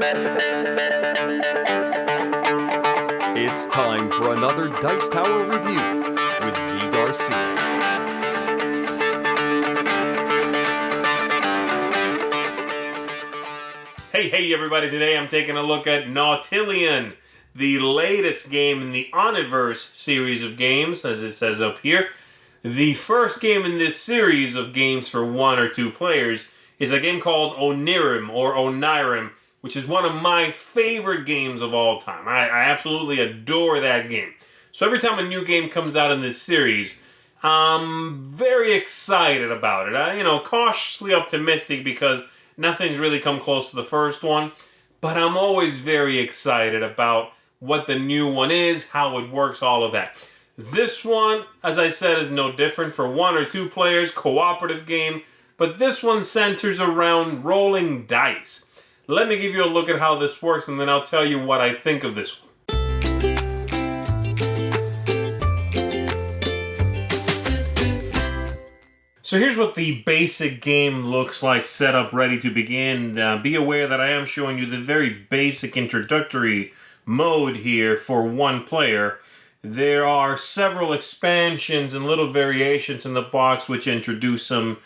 It's time for another Dice Tower review with Zee Garcia. Hey everybody, today I'm taking a look at Nautilion, the latest game in the Oniverse series of games, as it says up here. The first game in this series of games for 1 or 2 players is a game called Oniverse, which is one of my favorite games of all time. I absolutely adore that game. So every time a new game comes out in this series, I'm very excited about it. Cautiously optimistic because nothing's really come close to the first one, but I'm always very excited about what the new one is, how it works, all of that. This one, as I said, is no different for 1 or 2 players, cooperative game, but this one centers around rolling dice. Let me give you a look at how this works, and then I'll tell you what I think of this one. So here's what the basic game looks like, set up, ready to begin. Be aware that I am showing you the very basic introductory mode here for 1 player. There are several expansions and little variations in the box which introduce some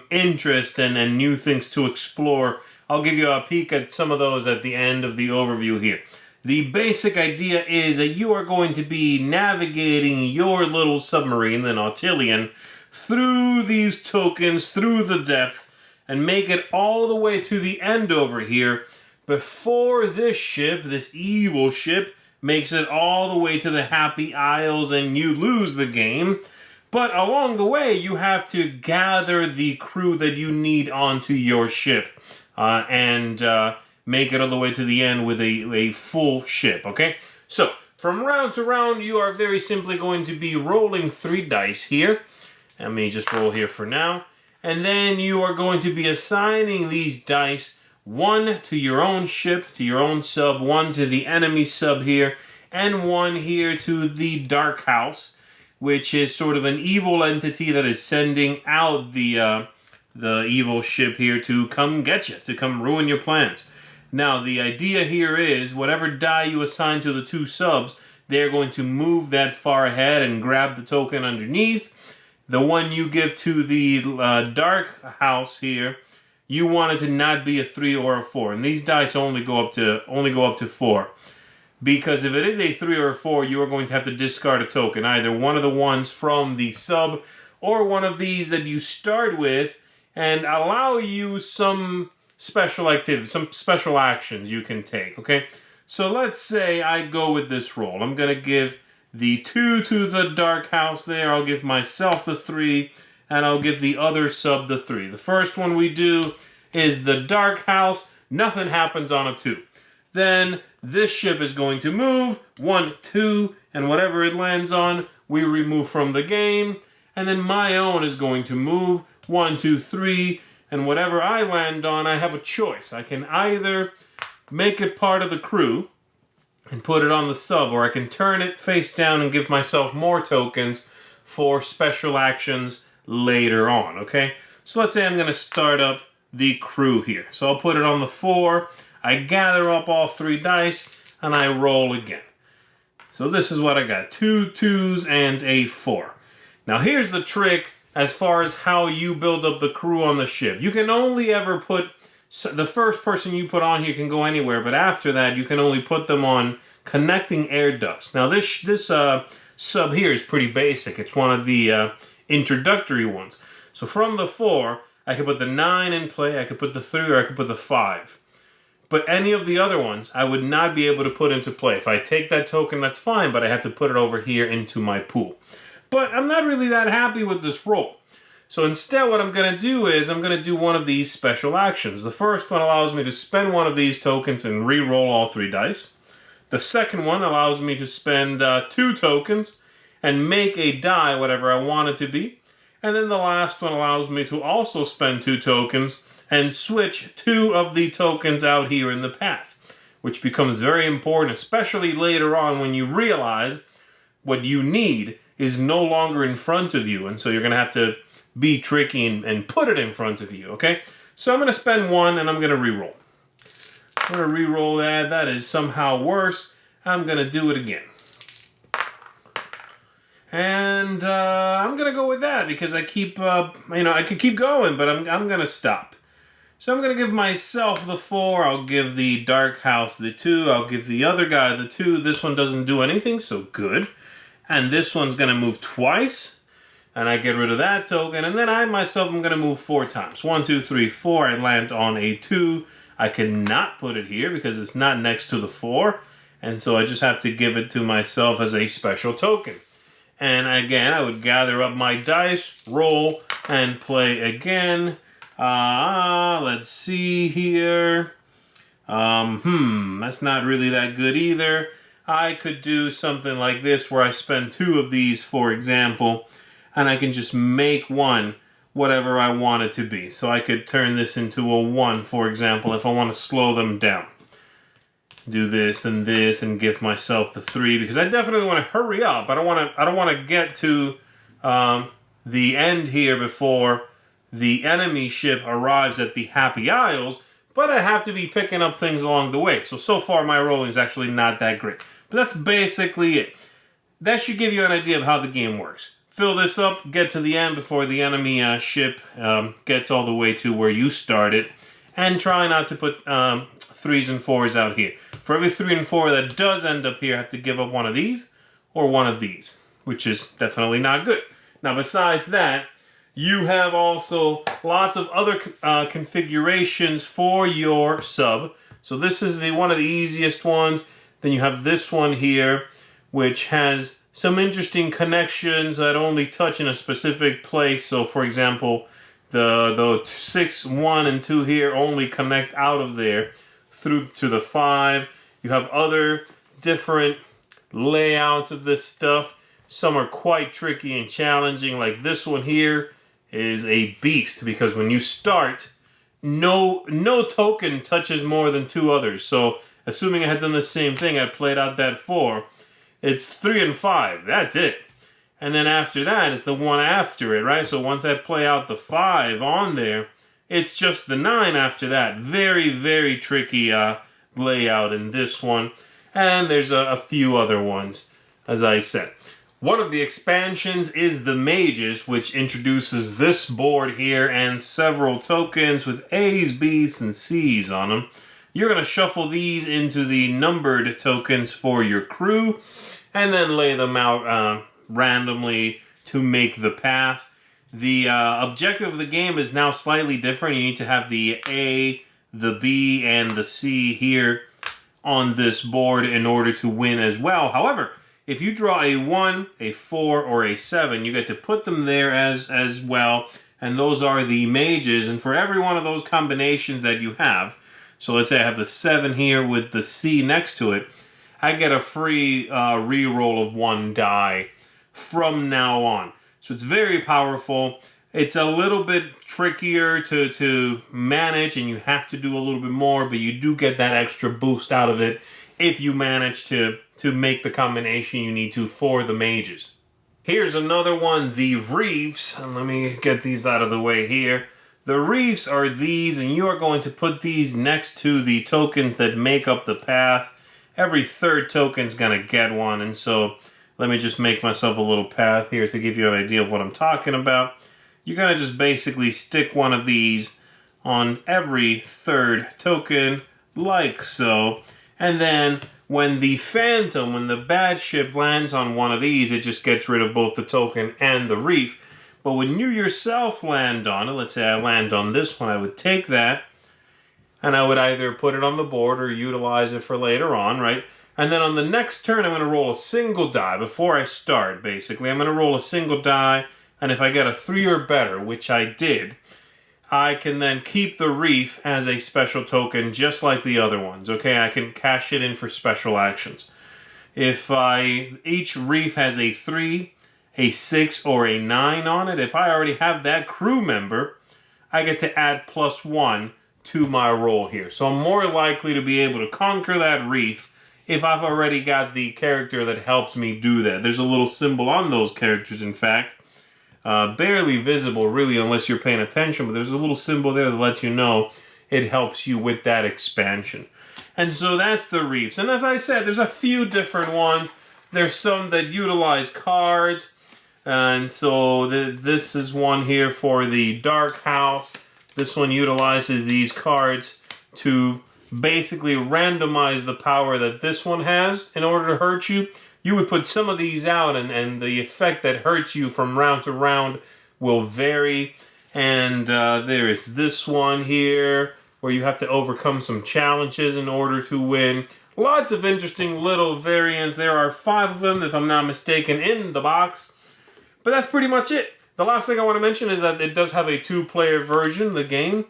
interest and new things to explore. I'll give you a peek at some of those at the end of the overview here. The basic idea is that you are going to be navigating your little submarine, the Nautilion, through these tokens, through the depth, and make it all the way to the end over here before this ship, this evil ship, makes it all the way to the Happy Isles and you lose the game. But along the way, you have to gather the crew that you need onto your ship and make it all the way to the end with a full ship, okay? So, from round to round, you are very simply going to be rolling 3 dice here. Let me just roll here for now. And then you are going to be assigning these dice, 1 to your own ship, to your own sub, 1 to the enemy sub here, and 1 here to the Dark House, which is sort of an evil entity that is sending out the evil ship here to come get you, to come ruin your plans. Now, the idea here is whatever die you assign to the 2 subs, they're going to move that far ahead and grab the token underneath. The one you give to the Dark House here, you want it to not be a 3 or a 4, and these dice only go up to 4. Because if it is a 3 or a 4, you are going to have to discard a token, either one of the ones from the sub or one of these that you start with, and allow you some special activities, some special actions you can take, okay? So let's say I go with this roll. I'm going to give the 2 to the Dark House there. I'll give myself the 3, and I'll give the other sub the 3. The first one we do is the Dark House. Nothing happens on a 2. Then this ship is going to move, 1, 2, and whatever it lands on, we remove from the game. And then my own is going to move, 1, 2, 3, and whatever I land on, I have a choice. I can either make it part of the crew and put it on the sub, or I can turn it face down and give myself more tokens for special actions later on, okay? So let's say I'm going to start up the crew here. So I'll put it on the 4, I gather up all 3 dice, and I roll again. So this is what I got, 2 2s and a 4. Now here's the trick as far as how you build up the crew on the ship. You can only ever put, the first person you put on here can go anywhere, but after that you can only put them on connecting air ducts. Now this sub here is pretty basic. It's one of the introductory ones. So from the 4, I could put the 9 in play, I could put the 3, or I could put the 5. But any of the other ones, I would not be able to put into play. If I take that token, that's fine, but I have to put it over here into my pool. But I'm not really that happy with this roll. So instead, what I'm going to do is I'm going to do one of these special actions. The first one allows me to spend one of these tokens and re-roll all 3 dice. The second one allows me to spend 2 tokens and make a die whatever I want it to be. And then the last one allows me to also spend 2 tokens and switch 2 of the tokens out here in the path, which becomes very important, especially later on when you realize what you need is no longer in front of you, and so you're going to have to be tricky and put it in front of you, okay? So I'm going to spend 1 and I'm going to reroll. I'm going to re-roll that. That is somehow worse. I'm going to do it again. And I'm going to go with that because I keep, I could keep going, but I'm going to stop. So I'm going to give myself the 4. I'll give the Dark House the 2. I'll give the other guy the 2. This one doesn't do anything, so good. And this one's going to move twice. And I get rid of that token. And then I myself am going to move 4 times. 1, 2, 3, 4. I land on a 2. I cannot put it here because it's not next to the 4. And so I just have to give it to myself as a special token. And again, I would gather up my dice, roll, and play again. Let's see here. That's not really that good either. I could do something like this where I spend 2 of these, for example, and I can just make one whatever I want it to be. So I could turn this into a 1, for example, if I want to slow them down. Do this and give myself the 3 because I definitely want to hurry up. I don't want to get to the end here before the enemy ship arrives at the Happy Isles, but I have to be picking up things along the way. So far my rolling is actually not that great. But that's basically it. That should give you an idea of how the game works. Fill this up, get to the end before the enemy ship gets all the way to where you started, and try not to put 3s and 4s out here. For every 3 and 4 that does end up here, I have to give up one of these or one of these, which is definitely not good. Now, besides that, you have also lots of other configurations for your sub. So this is one of the easiest ones. Then you have this one here, which has some interesting connections that only touch in a specific place. So, for example, the 6, 1, and 2 here only connect out of there through to the 5. You have other different layouts of this stuff. Some are quite tricky and challenging, like this one here is a beast because when you start, no token touches more than 2 others. So, assuming I had done the same thing, I played out that 4. It's 3 and 5. That's it. And then after that, it's the one after it, right? So once I play out the 5 on there, it's just the 9 after that. Very, very tricky layout in this one. And there's a few other ones, as I said. One of the expansions is the Mages, which introduces this board here and several tokens with A's, B's, and C's on them. You're going to shuffle these into the numbered tokens for your crew and then lay them out randomly to make the path. The objective of the game is now slightly different. You need to have the A, the B, and the C here on this board in order to win as well. However, if you draw a 1, a 4, or a 7, you get to put them there as well, and those are the Mages. And for every one of those combinations that you have, so let's say I have the 7 here with the C next to it, I get a free re-roll of 1 die from now on. So it's very powerful. It's a little bit trickier to manage, and you have to do a little bit more, but you do get that extra boost out of it if you manage to make the combination you need to for the Mages. Here's another one, the Reefs. And let me get these out of the way here. The Reefs are these, and you are going to put these next to the tokens that make up the path. Every 3rd token's going to get one, and so let me just make myself a little path here to give you an idea of what I'm talking about. You're going to just basically stick one of these on every 3rd token, like so. And then when the Phantom, when the bad ship lands on one of these, it just gets rid of both the token and the reef. But when you yourself land on it, let's say I land on this one, I would take that, and I would either put it on the board or utilize it for later on, right? And then on the next turn, I'm going to roll a single die before I start, basically. I'm going to roll a single die, and if I get a 3 or better, which I did, I can then keep the reef as a special token just like the other ones, okay? I can cash it in for special actions. If each reef has a 3, a 6, or a 9 on it, if I already have that crew member, I get to add +1 to my roll here. So I'm more likely to be able to conquer that reef if I've already got the character that helps me do that. There's a little symbol on those characters, in fact. Barely visible, really, unless you're paying attention, but there's a little symbol there that lets you know it helps you with that expansion. And so that's the reefs. And as I said, there's a few different ones. There's some that utilize cards. And so this is one here for the Dark House. This one utilizes these cards to basically randomize the power that this one has in order to hurt you. You would put some of these out, and the effect that hurts you from round to round will vary. And there is this one here, where you have to overcome some challenges in order to win. Lots of interesting little variants. There are 5 of them, if I'm not mistaken, in the box. But that's pretty much it. The last thing I want to mention is that it does have a 2-player version of the game.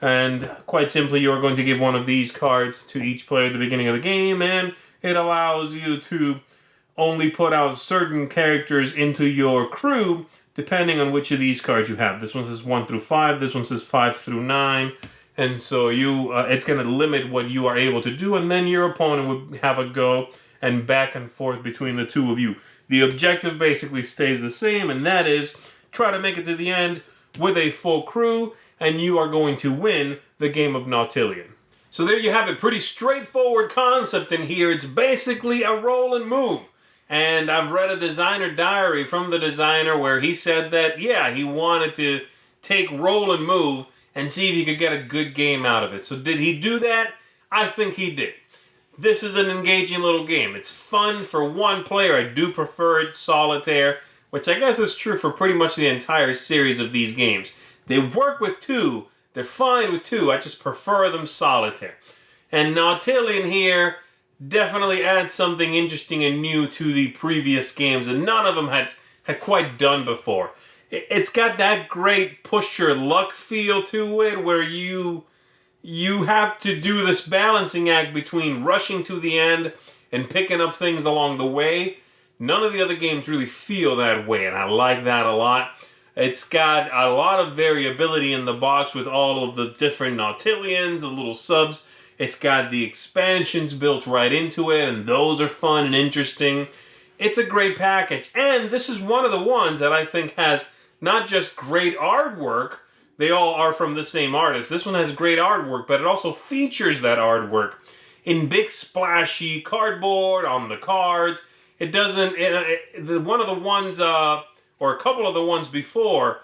And quite simply, you're going to give one of these cards to each player at the beginning of the game. And it allows you to only put out certain characters into your crew, depending on which of these cards you have. This one says 1 through 5. This one says 5 through 9. And so it's going to limit what you are able to do. And then your opponent would have a go and back and forth between the two of you. The objective basically stays the same, and that is try to make it to the end with a full crew, and you are going to win the game of Nautilion. So there you have it. Pretty straightforward concept in here. It's basically a roll and move. And I've read a designer diary from the designer where he said that, yeah, he wanted to take roll and move and see if he could get a good game out of it. So did he do that? I think he did. This is an engaging little game. It's fun for one player. I do prefer it solitaire, which I guess is true for pretty much the entire series of these games. They work with 2. They're fine with 2. I just prefer them solitaire. And Nautilion here definitely adds something interesting and new to the previous games that none of them had quite done before. It's got that great push your luck feel to it where you have to do this balancing act between rushing to the end and picking up things along the way. None of the other games really feel that way, and I like that a lot. It's got a lot of variability in the box with all of the different Nautilions, the little subs. It's got the expansions built right into it, and those are fun and interesting. It's a great package, and this is one of the ones that I think has not just great artwork. They all are from the same artist. This one has great artwork, but it also features that artwork in big splashy cardboard on the cards. It doesn't... one of the ones, or a couple of the ones before,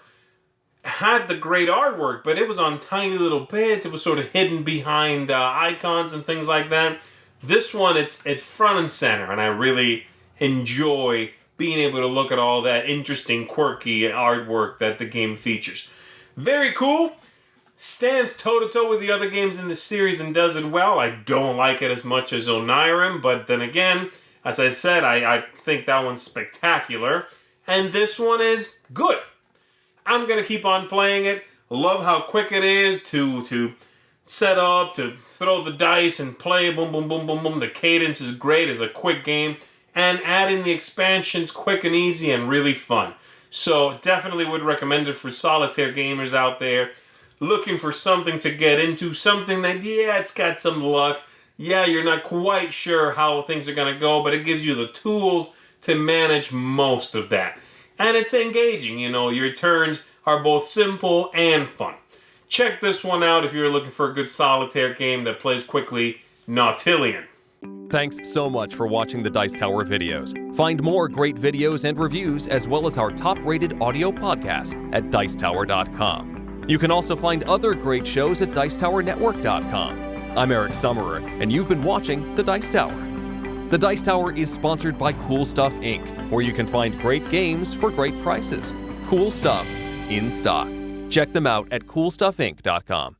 had the great artwork, but it was on tiny little bits. It was sort of hidden behind icons and things like that. This one, it's front and center, and I really enjoy being able to look at all that interesting, quirky artwork that the game features. Very cool. Stands toe-to-toe with the other games in the series and does it well. I don't like it as much as Oniverse, but then again, as I said, I think that one's spectacular. And this one is good. I'm going to keep on playing it. Love how quick it is to set up, to throw the dice and play. Boom, boom, boom, boom, boom. The cadence is great. It's a quick game. And adding the expansions quick and easy and really fun. So definitely would recommend it for solitaire gamers out there looking for something to get into, something that, yeah, it's got some luck. Yeah, you're not quite sure how things are going to go, but it gives you the tools to manage most of that. And it's engaging, you know, your turns are both simple and fun. Check this one out if you're looking for a good solitaire game that plays quickly, Nautilion. Thanks so much for watching the Dice Tower videos. Find more great videos and reviews, as well as our top-rated audio podcast at Dicetower.com. You can also find other great shows at Dicetowernetwork.com. I'm Eric Summerer, and you've been watching The Dice Tower. The Dice Tower is sponsored by Cool Stuff Inc., where you can find great games for great prices. Cool stuff in stock. Check them out at CoolStuffInc.com.